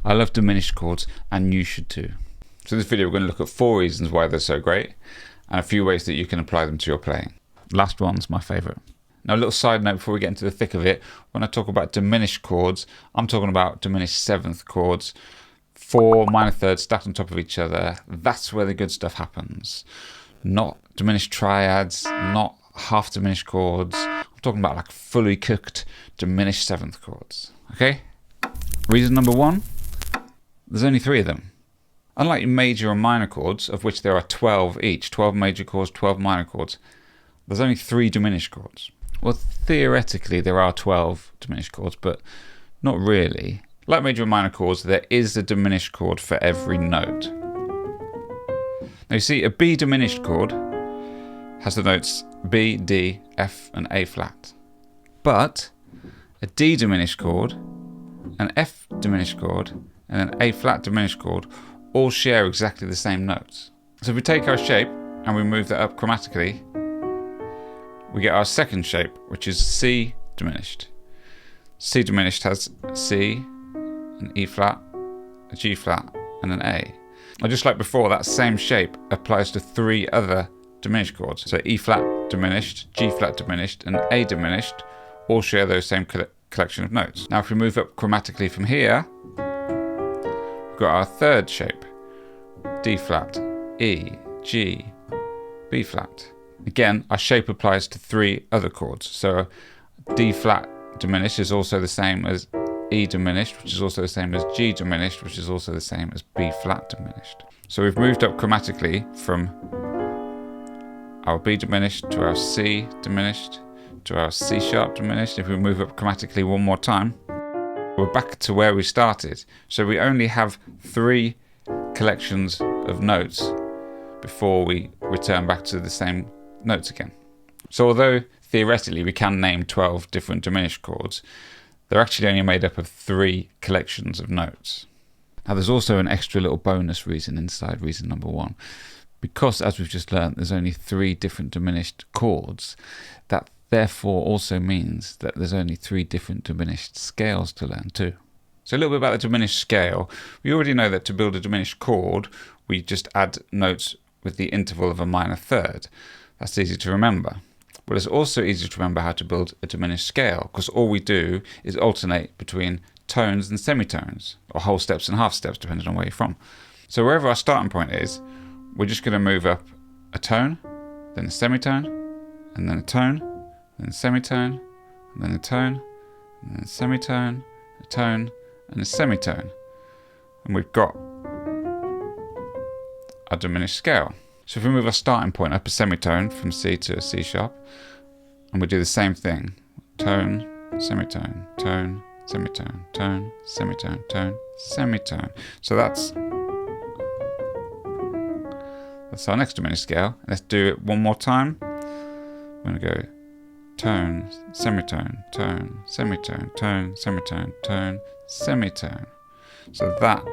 I love diminished chords, and you should too. So in this video we're going to look at 4 reasons why they're so great, and a few ways that you can apply them to your playing. Last one's my favourite. Now a little side note before we get into the thick of it, when I talk about diminished chords, I'm talking about diminished 7th chords, 4 minor thirds stacked on top of each other. That's where the good stuff happens. Not diminished triads, not half diminished chords. I'm talking about like fully cooked diminished 7th chords. Okay? Reason number 1, there's only 3 of them. Unlike your major and minor chords, of which there are 12 each, 12 major chords, 12 minor chords, there's only 3 diminished chords. Well, theoretically there are 12 diminished chords, but not really. Like major and minor chords, there is a diminished chord for every note. Now you see, a B diminished chord has the notes B, D, F and A flat. But a D diminished chord, an F diminished chord and an A flat diminished chord all share exactly the same notes. So if we take our shape and we move that up chromatically, we get our second shape, which is C diminished. C diminished has C, an E flat, a G flat and an A. Now just like before, that same shape applies to 3 other diminished chords. So E flat diminished, G flat diminished and A diminished all share those same collection of notes. Now if we move up chromatically from here, we've got our third shape, D flat, E, G, B flat. Again, our shape applies to 3 other chords. So D flat diminished is also the same as E diminished, which is also the same as G diminished, which is also the same as B flat diminished. So we've moved up chromatically from our B diminished to our C diminished to our C sharp diminished. If we move up chromatically one more time, we're back to where we started. So we only have 3 collections of notes before we return back to the same notes again. So although theoretically we can name 12 different diminished chords, they're actually only made up of 3 collections of notes. Now there's also an extra little bonus reason inside reason number 1. Because, as we've just learned, there's only 3 different diminished chords, that therefore also means that there's only 3 different diminished scales to learn too. So a little bit about the diminished scale. We already know that to build a diminished chord, we just add notes with the interval of a minor third. That's easy to remember. But it's also easy to remember how to build a diminished scale, because all we do is alternate between tones and semitones, or whole steps and half steps, depending on where you're from. So wherever our starting point is, we're just going to move up a tone, then a semitone, and then a tone, then a semitone, and then a tone, and then a semitone, a tone, and a semitone. And we've got a diminished scale. So if we move our starting point up a semitone from C to a C sharp, and we do the same thing, tone, semitone, tone, semitone, tone, semitone, tone, semitone. So that's our next diminished scale. Let's do it one more time. We're going to go tone, semitone, tone, semitone, tone, semitone, tone, semitone. So that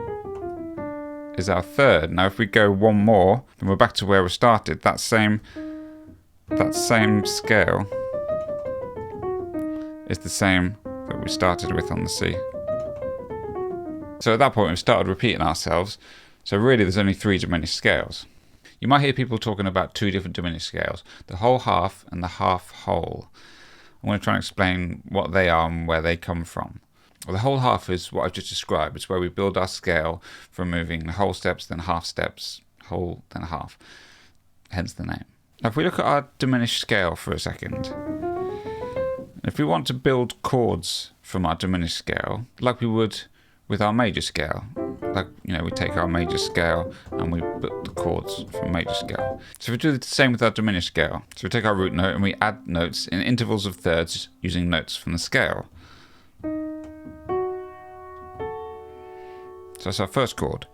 is our third. Now if we go one more, then we're back to where we started. That same scale is the same that we started with on the C. So at that point we've started repeating ourselves. So really there's only 3 diminished scales. You might hear people talking about 2 different diminished scales, the whole half and the half whole. I'm going to try and explain what they are and where they come from. Well, the whole half is what I've just described. It's where we build our scale from moving whole steps, then half steps, whole, then half. Hence the name. Now if we look at our diminished scale for a second, if we want to build chords from our diminished scale, like we would with our major scale, like, we take our major scale and we put the chords from major scale. So we do the same with our diminished scale. So we take our root note and we add notes in intervals of thirds using notes from the scale. So that's our first chord.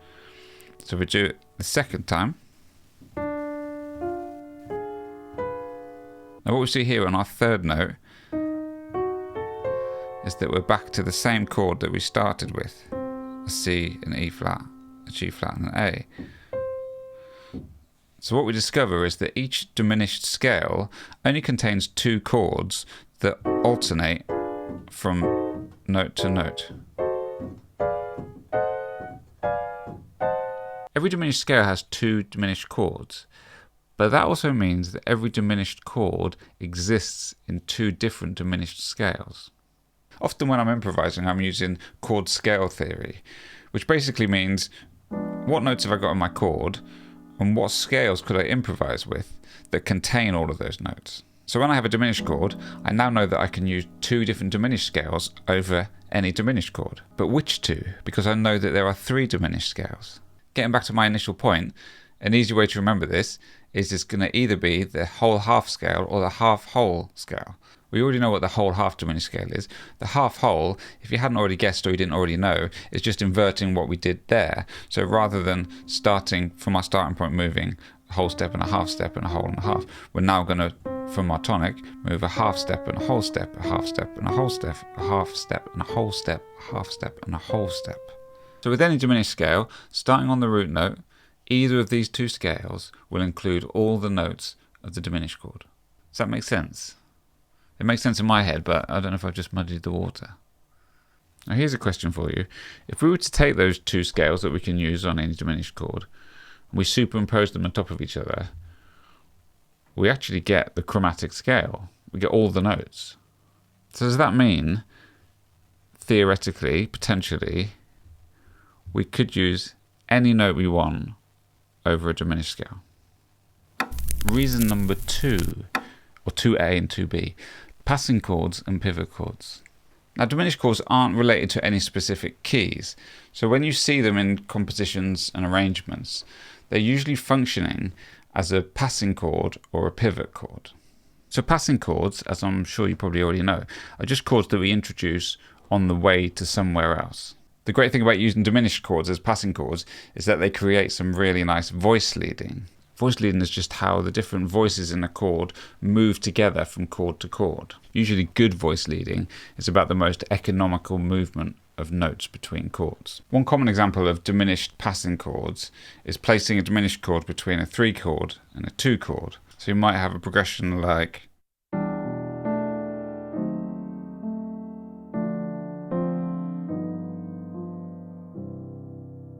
So we do it the second time. Now what we see here on our third note is that we're back to the same chord that we started with. A C, an E flat, a G flat and an A. So what we discover is that each diminished scale only contains 2 chords that alternate from note to note. Every diminished scale has 2 diminished chords, but that also means that every diminished chord exists in 2 different diminished scales. Often when I'm improvising, I'm using chord scale theory, which basically means what notes have I got in my chord and what scales could I improvise with that contain all of those notes. So when I have a diminished chord, I now know that I can use 2 different diminished scales over any diminished chord. But which 2? Because I know that there are 3 diminished scales. Getting back to my initial point, an easy way to remember this is it's going to either be the whole half scale or the half whole scale. We already know what the whole half diminished scale is. The half whole, if you hadn't already guessed or you didn't already know, is just inverting what we did there. So rather than starting from our starting point moving a whole step and a half step and a whole and a half, we're now going to, from our tonic, move a half step and a whole step, a half step and a whole step, a half step and a whole step, a half step and a whole step. So with any diminished scale, starting on the root note, either of these 2 scales will include all the notes of the diminished chord. Does that make sense? It makes sense in my head, but I don't know if I've just muddied the water. Now here's a question for you. If we were to take those 2 scales that we can use on any diminished chord, and we superimpose them on top of each other, we actually get the chromatic scale. We get all the notes. So does that mean, theoretically, potentially, we could use any note we want over a diminished scale? Reason number 2, or 2A and 2B, passing chords and pivot chords. Now, diminished chords aren't related to any specific keys, so when you see them in compositions and arrangements, they're usually functioning as a passing chord or a pivot chord. So passing chords, as I'm sure you probably already know, are just chords that we introduce on the way to somewhere else. The great thing about using diminished chords as passing chords is that they create some really nice voice leading. Voice leading is just how the different voices in a chord move together from chord to chord. Usually good voice leading is about the most economical movement of notes between chords. One common example of diminished passing chords is placing a diminished chord between a 3 chord and a 2 chord. So you might have a progression like,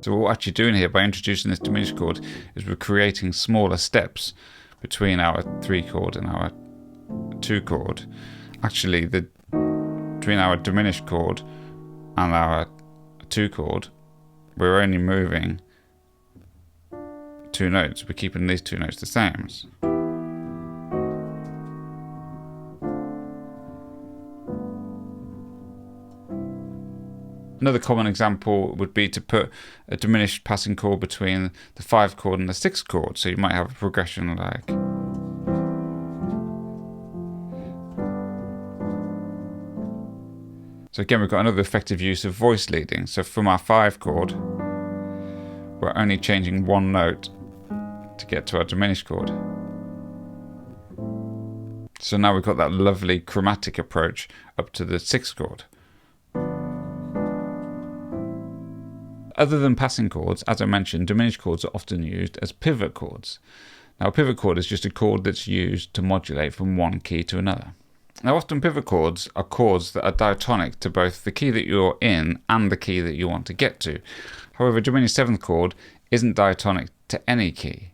so what we're actually doing here by introducing this diminished chord is we're creating smaller steps between our 3 chord and our 2 chord. Actually, between our diminished chord and our 2 chord, we're only moving 2 notes. We're keeping these 2 notes the same. Another common example would be to put a diminished passing chord between the 5 chord and the 6 chord. So you might have a progression like, so again, we've got another effective use of voice leading. So from our 5 chord, we're only changing 1 note to get to our diminished chord. So now we've got that lovely chromatic approach up to the 6th chord. Other than passing chords, as I mentioned, diminished chords are often used as pivot chords. Now, a pivot chord is just a chord that's used to modulate from one key to another. Now, often pivot chords are chords that are diatonic to both the key that you're in and the key that you want to get to. However, a diminished 7th chord isn't diatonic to any key.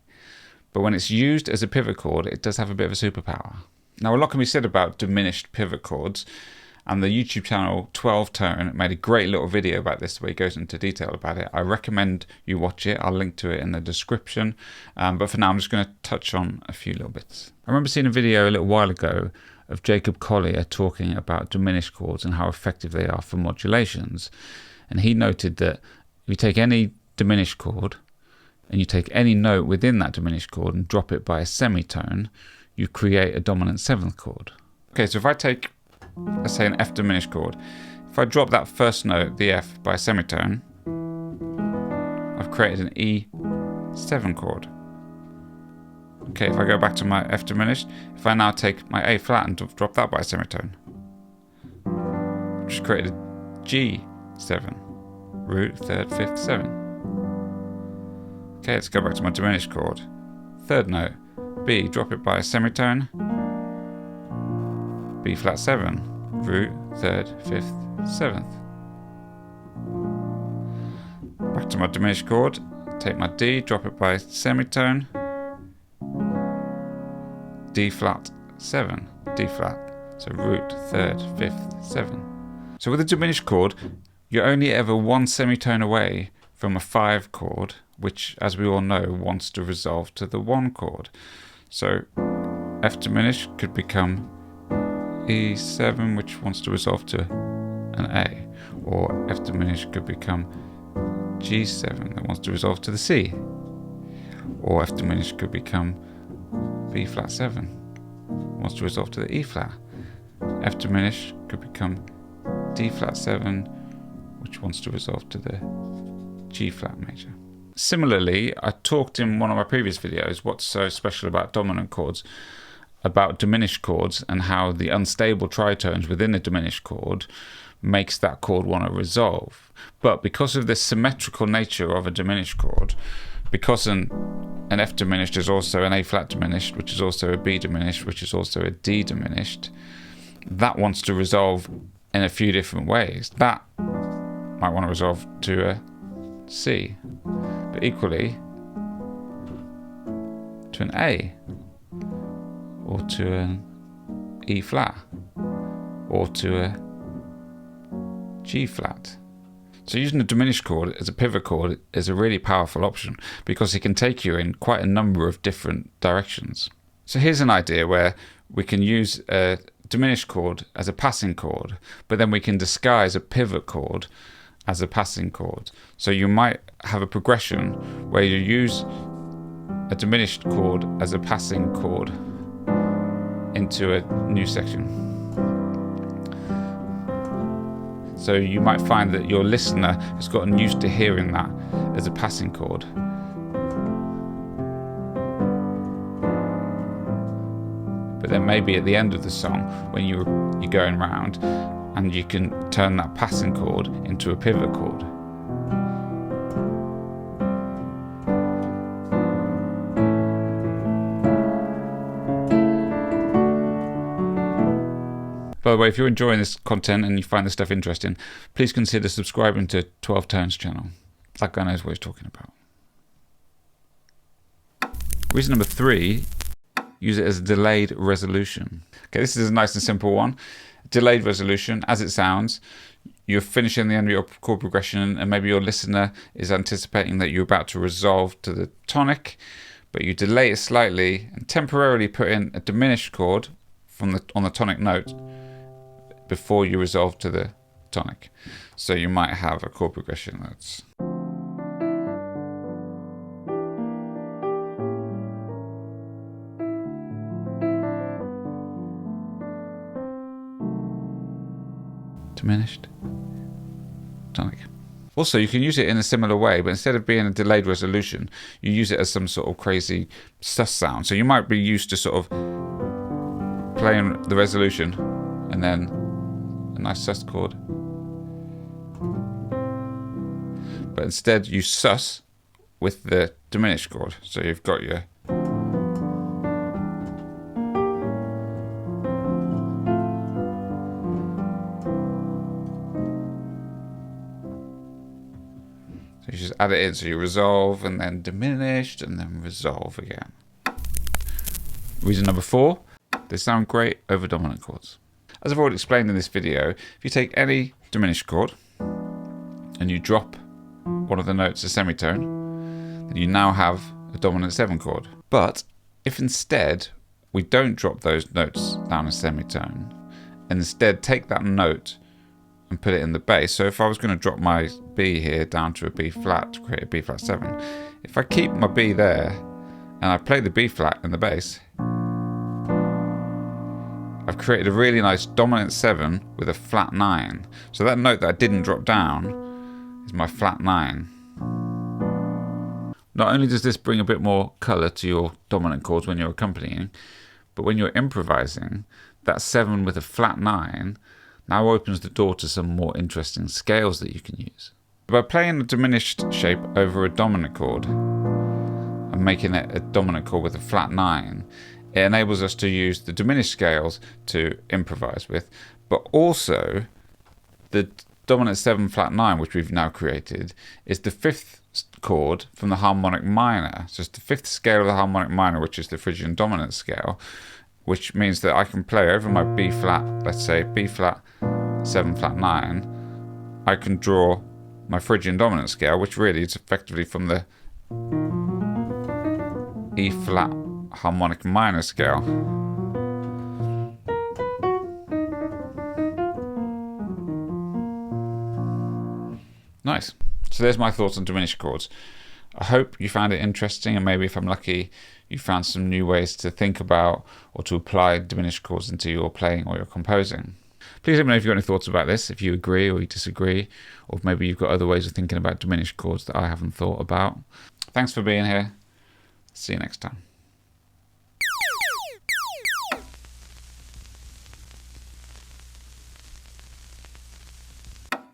But when it's used as a pivot chord, it does have a bit of a superpower. Now, a lot can be said about diminished pivot chords, and the YouTube channel 12 Tone made a great little video about this where he goes into detail about it. I recommend you watch it. I'll link to it in the description. But for now, I'm just going to touch on a few little bits. I remember seeing a video a little while ago of Jacob Collier talking about diminished chords and how effective they are for modulations. And he noted that if you take any diminished chord and you take any note within that diminished chord and drop it by a semitone, you create a dominant 7th chord. Okay, so if I take, let's say, an F diminished chord, if I drop that first note, the F, by a semitone, I've created an E7 chord. Okay, if I go back to my F diminished, if I now take my A flat and drop that by a semitone, I've just created a G7, root, 3rd, 5th, 7th. Okay, let's go back to my diminished chord. 3rd note, B, drop it by a semitone, B flat 7, root, 3rd, 5th, 7th. Back to my diminished chord, take my D, drop it by semitone, D flat 7, D flat. So root, third, fifth, 7. So with a diminished chord, you're only ever one semitone away from a 5 chord, which, as we all know, wants to resolve to the 1 chord. So F diminished could become E7, which wants to resolve to an A, or F diminished could become G7 that wants to resolve to the C, or F diminished could become B flat 7, wants to resolve to the E flat. F diminished could become D flat 7, which wants to resolve to the G flat major. Similarly, I talked in one of my previous videos, what's so special about dominant chords, about diminished chords, and how the unstable tritones within a diminished chord makes that chord want to resolve. But because of the symmetrical nature of a diminished chord, because an F diminished is also an A flat diminished, which is also a B diminished, which is also a D diminished, that wants to resolve in a few different ways. That might want to resolve to a C, but equally to an A, or to an E flat, or to a G flat. So using a diminished chord as a pivot chord is a really powerful option because it can take you in quite a number of different directions. So here's an idea where we can use a diminished chord as a passing chord, but then we can disguise a pivot chord as a passing chord. So you might have a progression where you use a diminished chord as a passing chord into a new section. So you might find that your listener has gotten used to hearing that as a passing chord. But then maybe at the end of the song, when you're going round, and you can turn that passing chord into a pivot chord. By the way, if you're enjoying this content and you find this stuff interesting, please consider subscribing to 12 Tones channel. That guy knows what he's talking about. Reason number 3, use it as a delayed resolution. Okay, this is a nice and simple one. Delayed resolution, as it sounds, you're finishing the end of your chord progression and maybe your listener is anticipating that you're about to resolve to the tonic, but you delay it slightly and temporarily put in a diminished chord on the tonic note before you resolve to the tonic. So you might have a chord progression that's diminished, tonic. Also, you can use it in a similar way, but instead of being a delayed resolution, you use it as some sort of crazy sus sound. So you might be used to sort of playing the resolution and then a nice sus chord. But instead you sus with the diminished chord. So you've got your so you just add it in, so you resolve and then diminished and then resolve again. Reason number 4, they sound great over dominant chords. As I've already explained in this video, if you take any diminished chord and you drop one of the notes a semitone, then you now have a dominant 7 chord. But if instead we don't drop those notes down a semitone and instead take that note and put it in the bass, so if I was going to drop my B here down to a B flat to create a B flat 7, if I keep my B there and I play the B flat in the bass, I've created a really nice dominant 7 with a flat 9. So that note that I didn't drop down is my flat 9. Not only does this bring a bit more colour to your dominant chords when you're accompanying, but when you're improvising, that 7 with a flat 9 now opens the door to some more interesting scales that you can use. By playing a diminished shape over a dominant chord and making it a dominant chord with a flat 9, it enables us to use the diminished scales to improvise with, but also the dominant 7 flat 9, which we've now created, is the 5th chord from the harmonic minor. So it's the 5th scale of the harmonic minor, which is the Phrygian dominant scale, which means that I can play over my B flat, let's say B flat 7 flat 9. I can draw my Phrygian dominant scale, which really is effectively from the E flat harmonic minor scale. Nice. So there's my thoughts on diminished chords. I hope you found it interesting, and maybe if I'm lucky, you found some new ways to think about or to apply diminished chords into your playing or your composing. Please let me know if you've got any thoughts about this, if you agree or you disagree, or if maybe you've got other ways of thinking about diminished chords that I haven't thought about. Thanks for being here. See you next time.